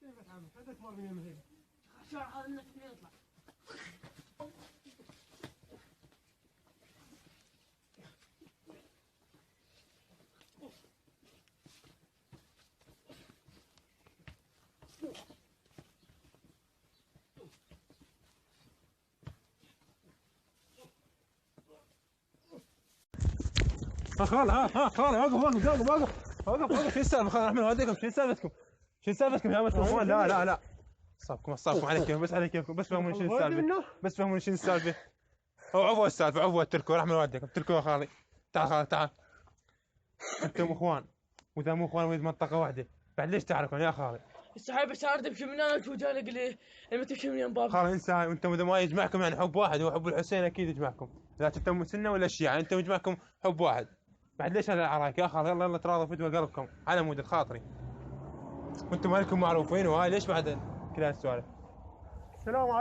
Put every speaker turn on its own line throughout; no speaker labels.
كيف تعمل؟ هذاك مر من يمين.
شو هذا انك يطلع.
خال وقف شو السالفه؟ خال احمد هاديكم شو سالفتكم؟ شو سالفتكم يا اخوان؟ لا صافكم على كيفكم بس فهموني شنو السالفه. بس فهموني شنو السالفه. او عفوا السالفه عفوا اتركوا رحمه والديكم اتركوا يا خالي. تعال انتم اخوان واذا مو اخوان ولد منطقه واحده بعد ليش تعاركون يا خالي؟
السحاب بس عارف تمشي من هناك وجاي لك ليه؟ لما تمشي من يم باب.
خالي انسى وانتم اذا ما يجمعكم يعني حب واحد هو حب الحسين اكيد يجمعكم. لا انتم سنه ولا شيعه يعني انتم يجمعكم حب واحد. بعد ليش هذا العراك يا خالي؟ يلا تراضوا فدوى قلبكم على مود خاطري. وانتم مالكم معروفين وهاي ليش بعد كل هالسوالف؟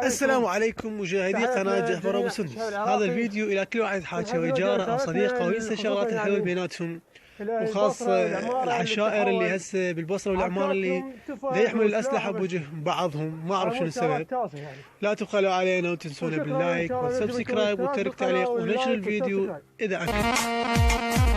السلام عليكم مشاهدي قناة جعفر أبو سندس. هذا الفيديو إلى كل واحد حاجة وجاره أو صديقه وينسى شغلات الحلوة بيناتهم، وخاصة العشائر اللي هسه بالبصرة والعمار اللي يحملوا الأسلحة بوجه بعضهم ما أعرف شنو السبب. لا تبخلوا علينا وتنسونا باللايك والسبسكرايب وترك تعليق ونشر الفيديو إذا عجبكم.